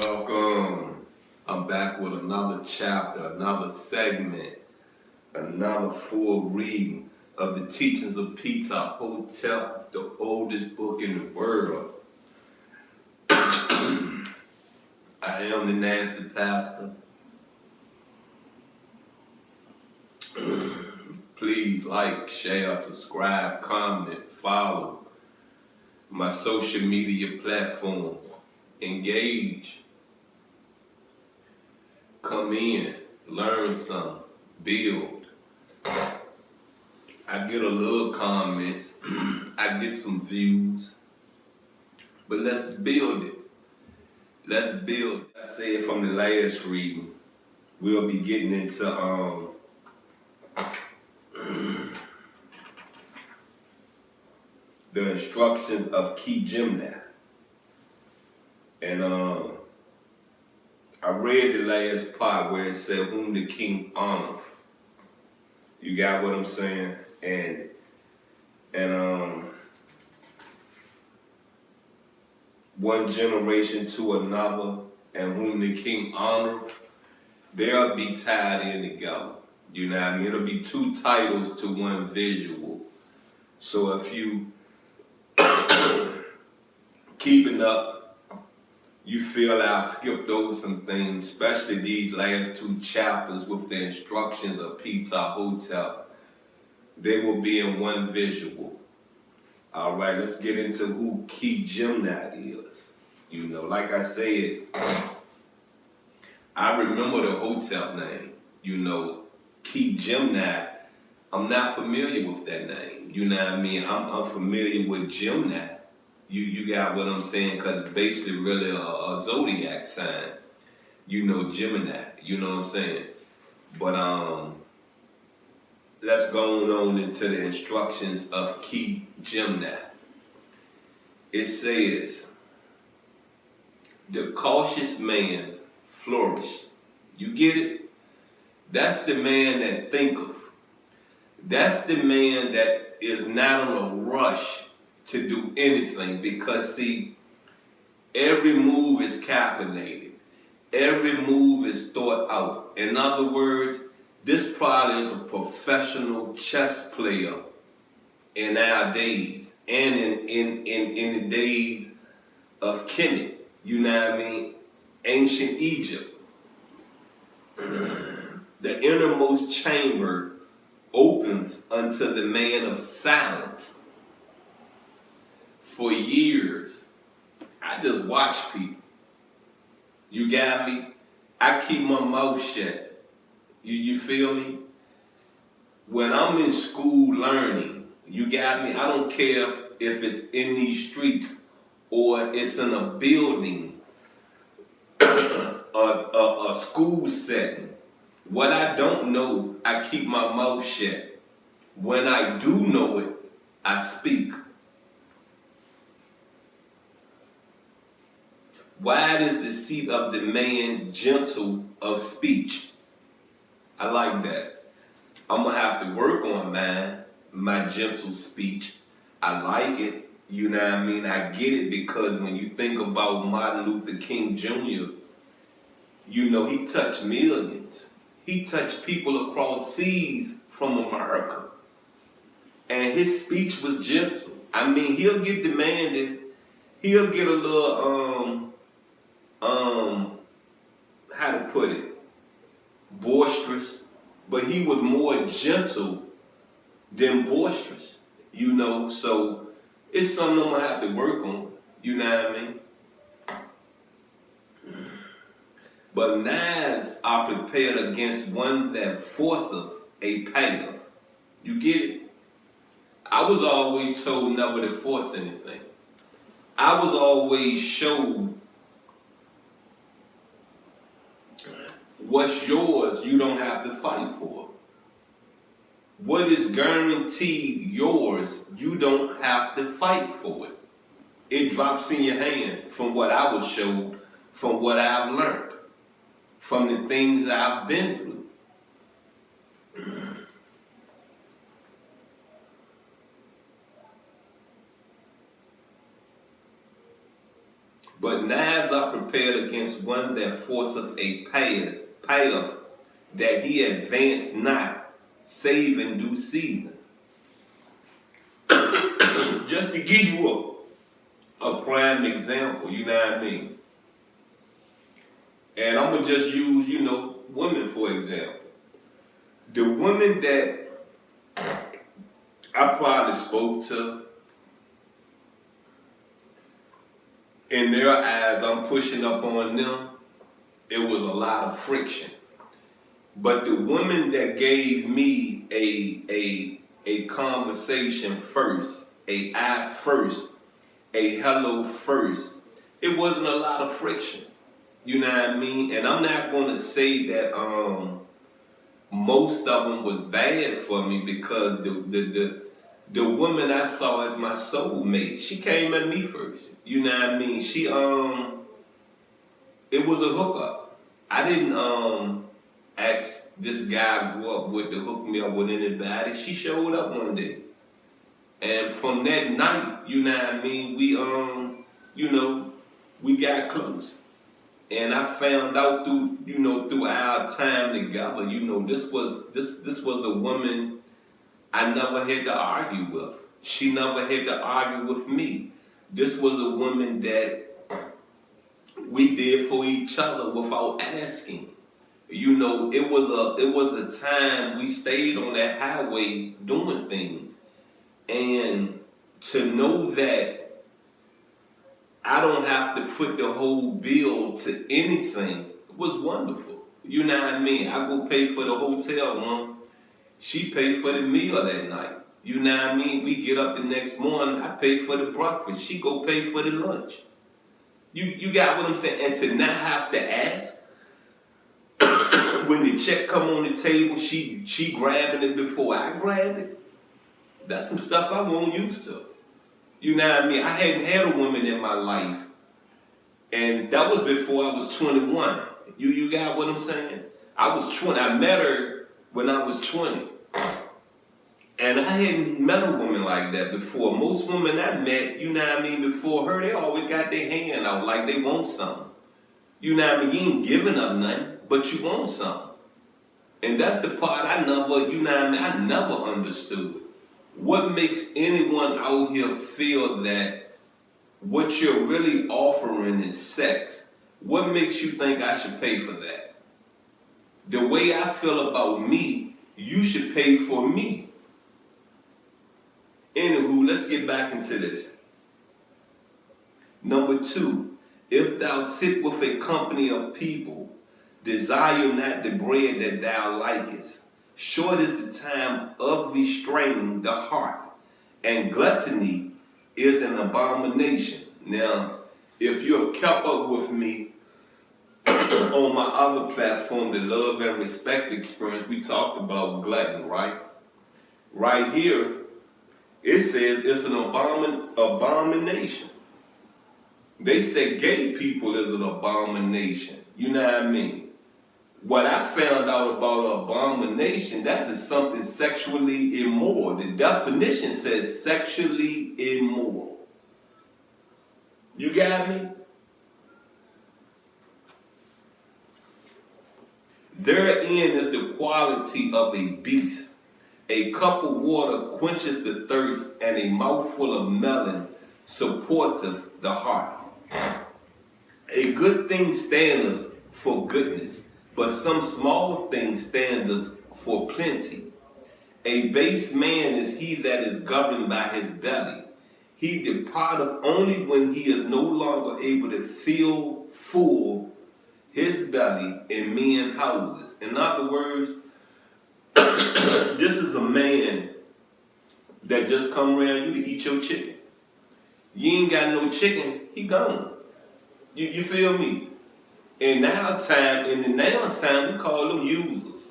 Welcome. I'm back with another chapter, another segment, another full reading of the teachings of Peter Hotep, the oldest book in the world. I am the nasty pastor. Please like, share, subscribe, comment, follow my social media platforms. Engage. Come in, learn some, build. I get a little comments, I get some views, but let's build it. Let's build. I said from the last reading, we'll be getting into the instructions of Key Gymnast. And I read the last part where it said, whom the king honoreth. You got what I'm saying? And one generation to another, and whom the king honoreth, they'll be tied in together. You know what I mean? It'll be two titles to one visual. So if you keeping up, you feel I've skipped over some things, especially these last two chapters with the instructions of Peter Hotep. They will be in one visual. All right, let's get into who Key Gymnast is. You know, like I said, I remember the Hotep name. You know, Key Gymnast, I'm not familiar with that name. You know what I mean? I'm familiar with Gymnast. You got what I'm saying? Because it's basically really a zodiac sign. You know, Gemini. You know what I'm saying? But let's go on into the instructions of Key Gymnast. It says, the cautious man flourishes. You get it? That's the man that thinketh. That's the man that is not on a rush to do anything, because see, every move is calculated. Every move is thought out. In other words, this probably is a professional chess player in our days and in the days of Kemet. You know what I mean? Ancient Egypt. The innermost chamber opens unto the man of silence. For years, I just watch people. You got me? I keep my mouth shut. You feel me? When I'm in school learning, you got me? I don't care if it's in these streets or it's in a building, a school setting. What I don't know, I keep my mouth shut. When I do know it, I speak. Wide is the seat of the man gentle of speech. I like that. I'm gonna have to work on my gentle speech. I like it. You know what I mean? I get it, because when you think about Martin Luther King Jr., you know, he touched millions. He touched people across seas from America. And his speech was gentle. I mean, he'll get demanded. He'll get a little, how to put it, boisterous. But he was more gentle than boisterous, you know. So it's something I'm gonna have to work on, you know what I mean? But knives are prepared against one that forceth a path. You get it? I was always told never to force anything. I was always showed what's yours, you don't have to fight for. What is guaranteed yours, you don't have to fight for it. It drops in your hand, from what I was showed, from what I've learned, from the things I've been through. But knives are prepared against one that forceth a path that he advance not, save in due season. Just to give you a prime example, you know what I mean? And I'm gonna just use, women for example. The women that I probably spoke to, in their eyes, I'm pushing up on them, it was a lot of friction. But the woman that gave me a conversation first, a I first, a hello first, it wasn't a lot of friction. You know what I mean? And I'm not gonna say that most of them was bad for me, because the woman I saw as my soulmate, she came at me first. You know what I mean? It was a hookup. I didn't ask this guy I grew up with to hook me up with anybody. She showed up one day. And from that night, you know what I mean, we got close. And I found out through our time together, this was a woman I never had to argue with. She never had to argue with me. This was a woman that we did for each other without asking. It was a time we stayed on that highway doing things. And to know that I don't have to foot the whole bill to anything was wonderful. You know what I mean? I go pay for the hotel room. She paid for the meal that night. You know what I mean? We get up the next morning, I pay for the breakfast. She go pay for the lunch. You got what I'm saying? And to not have to ask, when the check come on the table, she grabbing it before I grab it. That's some stuff I won't used to. You know what I mean? I hadn't had a woman in my life, and that was before I was 21. You got what I'm saying? I was 20. I met her when I was 20. And I hadn't met a woman like that before. Most women I met, you know what I mean, before her, they always got their hand out like they want something. You know what I mean? You ain't giving up nothing, but you want something. And that's the part I never, you know what I mean, I never understood. What makes anyone out here feel that what you're really offering is sex? What makes you think I should pay for that? The way I feel about me, you should pay for me. Anywho, let's get back into this. Number 2, if thou sit with a company of people, desire not the bread that thou likest. Short is the time of restraining the heart, and gluttony is an abomination. Now, if you have kept up with me on my other platform, the Love and Respect Experience, we talked about gluttony, right? Right here, it says it's an abomination. They say gay people is an abomination. You know what I mean? What I found out about abomination, that's something sexually immoral. The definition says sexually immoral. You got me? Therein is the quality of a beast. A cup of water quencheth the thirst, and a mouthful of melon supporteth the heart. A good thing standeth for goodness, but some small thing standeth for plenty. A base man is he that is governed by his belly. He departeth only when he is no longer able to fill full his belly in men's houses. In other words, this is a man that just come around you to eat your chicken. You ain't got no chicken, he gone. You feel me? In the now time, we call them users.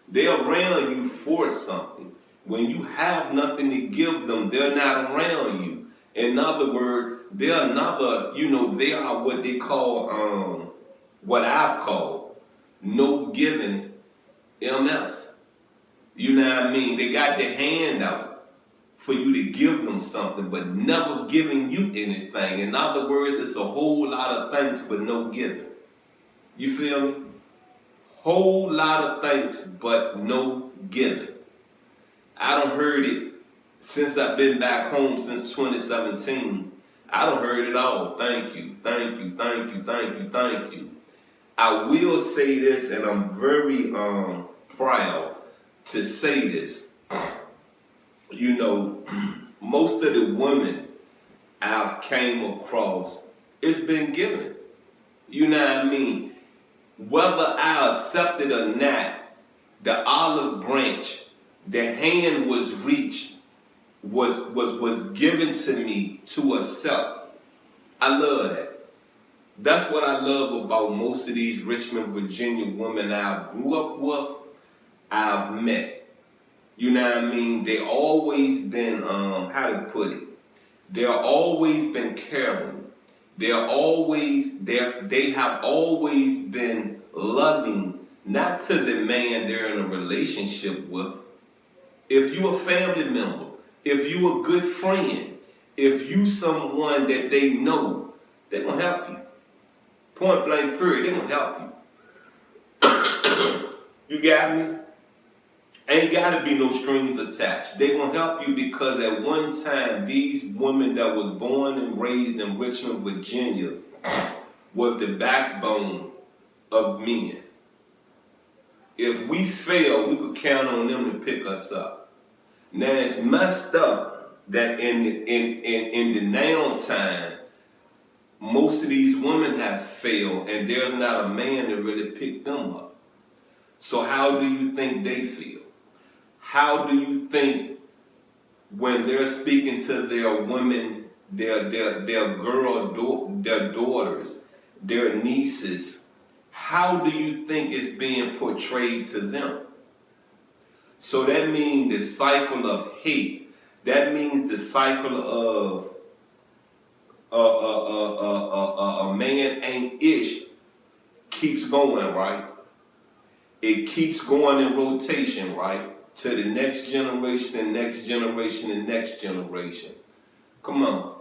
They're around you for something. When you have nothing to give them, they're not around you. In other words, they are what they call, what I've called, no giving MFs. You know what I mean? They got their hand out for you to give them something, but never giving you anything. In other words, it's a whole lot of thanks, but no giving. You feel me? Whole lot of thanks, but no giving. I done heard it since I've been back home since 2017. I done heard it all. Thank you, thank you, thank you, thank you, thank you. I will say this, and I'm very proud to say this. You know, most of the women I've came across, it's been given. You know what I mean? Whether I accept it or not, the olive branch, the hand was reached, was given to me to accept. I love that. That's what I love about most of these Richmond, Virginia women I grew up with, I've met. You know what I mean? They always been, how to put it? They're always been caring. They have always been loving, not to the man they're in a relationship with. If you a family member, if you a good friend, if you someone that they know, they're gonna help you. Point blank period, they're gonna help you. You got me? Ain't gotta be no strings attached. They gonna help you because at one time, these women that was born and raised in Richmond, Virginia, was the backbone of men. If we fail, we could count on them to pick us up. Now it's messed up that in the now time, most of these women have failed and there's not a man to really pick them up. So how do you think they feel? How do you think when they're speaking to their women, their daughters, their nieces, how do you think it's being portrayed to them? So that means the cycle of hate. That means the cycle of a man ain't ish keeps going, right? It keeps going in rotation, right? To the next generation and next generation and next generation. Come on.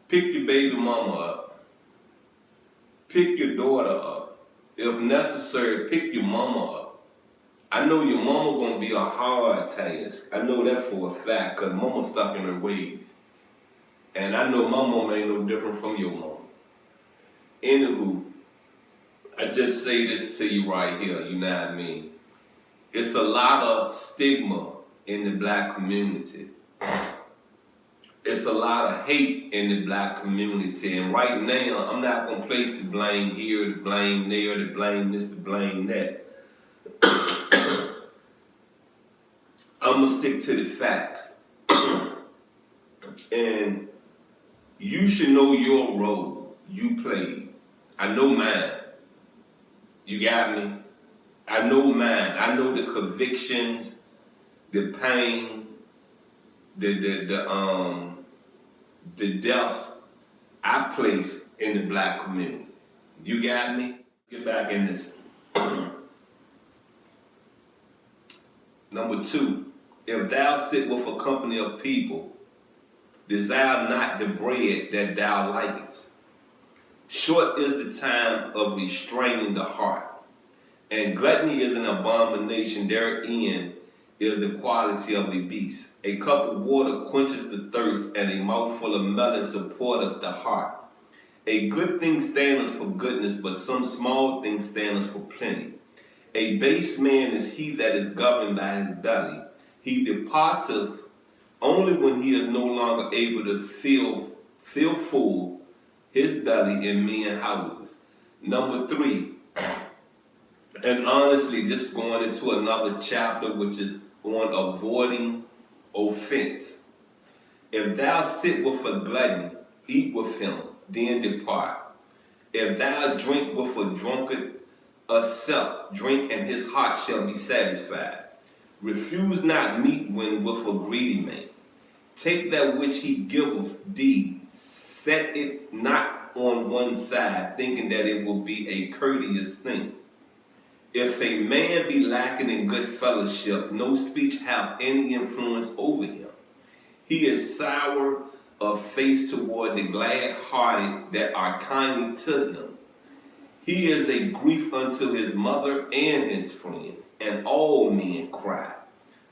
Pick your baby mama up. Pick your daughter up. If necessary, pick your mama up. I know your mama gonna be a hard task. I know that for a fact, cause mama stuck in her ways. And I know my mama ain't no different from your mama. Anywho, I just say this to you right here, you know what I mean? It's a lot of stigma in the black community. It's a lot of hate in the black community. And right now, I'm not gonna place the blame here, the blame there, the blame this, the blame that. I'm gonna stick to the facts. And you should know your role you played. I know mine. You got me? I know mine. I know the convictions, the pain, the deaths I placed in the black community. You got me? Get back in this. Number 2, if thou sit with a company of people, desire not the bread that thou likest. Short is the time of restraining the heart, and gluttony is an abomination. Therein is the quality of a beast. A cup of water quenches the thirst, and a mouthful of melon supporteth the heart. A good thing standeth for goodness, but some small thing standeth for plenty. A base man is he that is governed by his belly. He departeth only when he is no longer able to feel full his belly in men houses. Number 3, and honestly, this is going into another chapter, which is on avoiding offense. If thou sit with a glutton, eat with him, then depart. If thou drink with a drunkard, accept, drink, and his heart shall be satisfied. Refuse not meat when with a greedy man. Take that which he giveth thee, set it not on one side, thinking that it will be a courteous thing. If a man be lacking in good fellowship, no speech have any influence over him. He is sour of face toward the glad-hearted that are kindly to him. He is a grief unto his mother and his friends, and all men cry.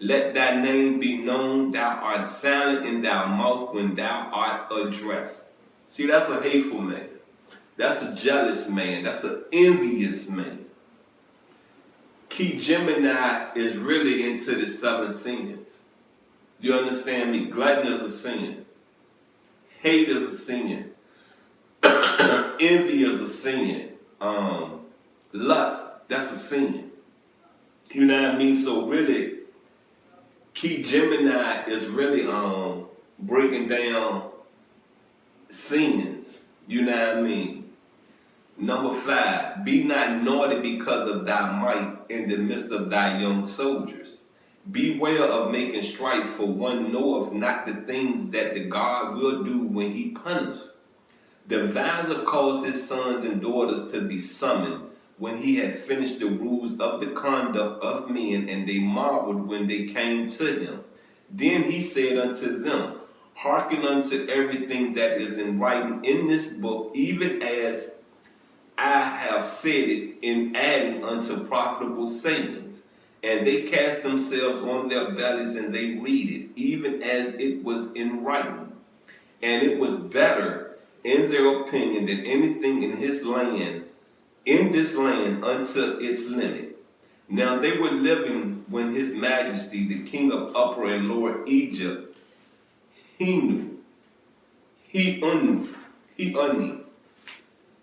Let thy name be known, thou art silent in thy mouth when thou art addressed. See, that's a hateful man. That's a jealous man. That's an envious man. Key Gemini is really into the 7 sins. You understand me? Glutton is a sin. Hate is a sin. Envy is a sin. Lust, that's a sin. You know what I mean? So really, Key Gemini is really breaking down sins. You know what I mean? Number 5, be not naughty because of thy might in the midst of thy young soldiers. Beware of making strife, for one knoweth not the things that the God will do when he punishes. The advisor caused his sons and daughters to be summoned when he had finished the rules of the conduct of men, and they marveled when they came to him. Then he said unto them, hearken unto everything that is in writing in this book, even as I have said it, in adding unto profitable sayings. And they cast themselves on their bellies, and they read it, even as it was in writing. And it was better, in their opinion, than anything in this land unto its limit. Now they were living when his majesty, the king of Upper and Lower Egypt, Henu, He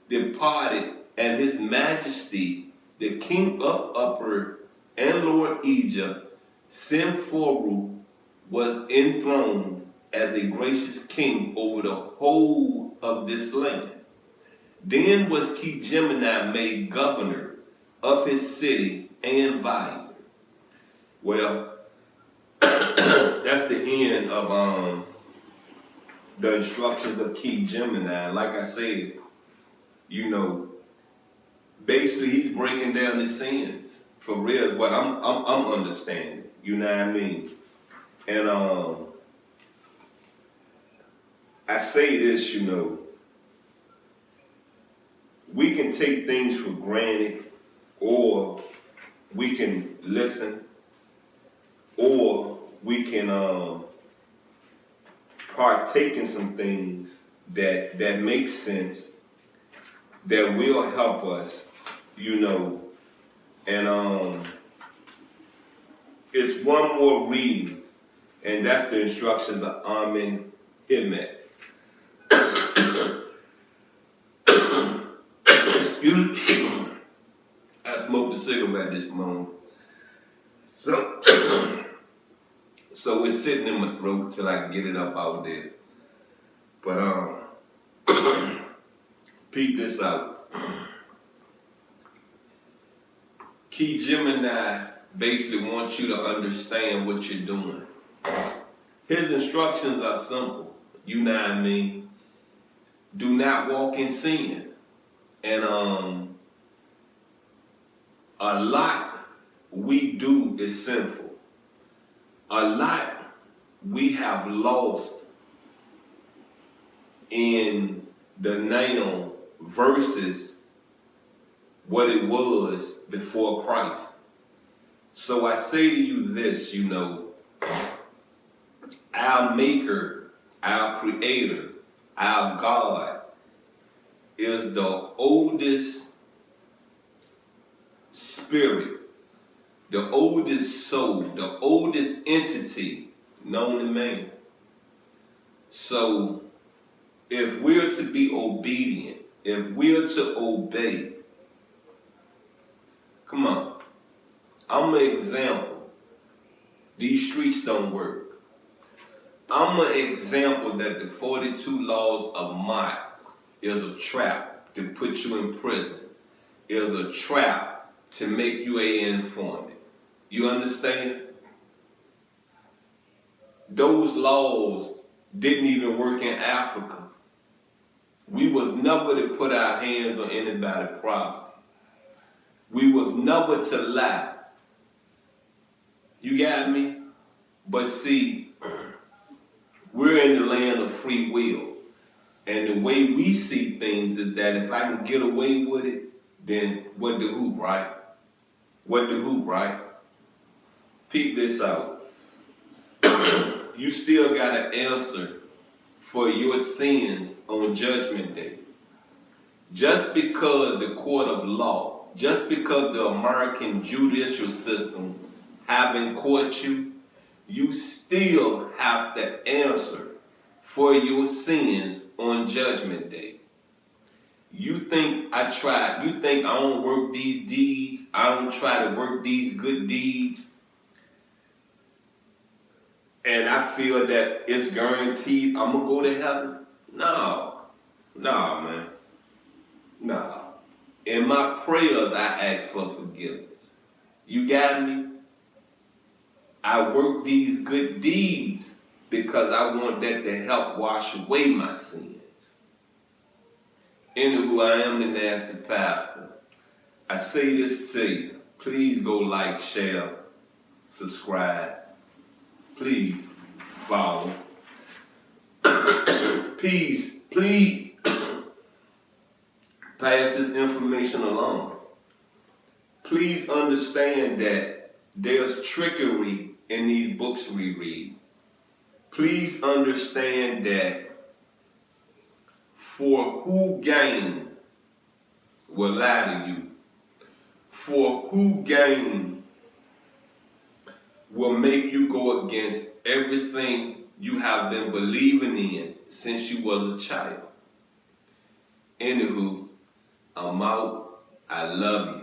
departed, and his majesty, the king of Upper and Lower Egypt, Senforu, was enthroned as a gracious king over the whole of this land. Then was Key Gemini made governor of his city and vizier. Well, that's the end of the instructions of Key Gemini. Like I said, you know, basically he's breaking down the sins for real is what I'm understanding. You know what I mean? And I say this, you know, we can take things for granted, or we can listen, or we can partake in some things that make sense, that will help us, you know. And it's one more reading, and that's the instructions of Amen Hikmet. Excuse me. I smoked a cigarette this morning. So it's sitting in my throat till I can get it up out there. But peep this out. Key Gemini basically wants you to understand what you're doing. His instructions are simple. You know what I mean? Do not walk in sin. And a lot we do is sinful. A lot we have lost in the now versus what it was before Christ. So I say to you this, you know, our Maker, our Creator, our God is the oldest spirit, the oldest soul, the oldest entity known to man. So if we're to be obedient, if we're to obey, come on, I'm an example. These streets don't work. I'm an example that the 42 laws of Mott is a trap to put you in prison, is a trap to make you an informant. You understand? Those laws didn't even work in Africa. We was never to put our hands on anybody's property. We was never to lie. You got me? But see, we're in the land of free will. And the way we see things is that if I can get away with it, then what the hoop, right? What the hoop, right? Peep this out. You still got to answer for your sins on Judgment Day. Just because the court of law, just because the American judicial system haven't caught you, you still have to answer for your sins on Judgment Day. You think I don't work these deeds, I don't try to work these good deeds, and I feel that it's guaranteed I'm gonna go to heaven? No, man, no. In my prayers, I ask for forgiveness. You got me? I work these good deeds because I want that to help wash away my sins. Anywho, I am the nasty pastor. I say this to you. Please go like, share, subscribe. Please follow. Please pass this information along. Please understand that there's trickery in these books we read. Please understand that for who gain will lie to you. For who gain will make you go against everything you have been believing in since you was a child. Anywho, I'm out. I love you.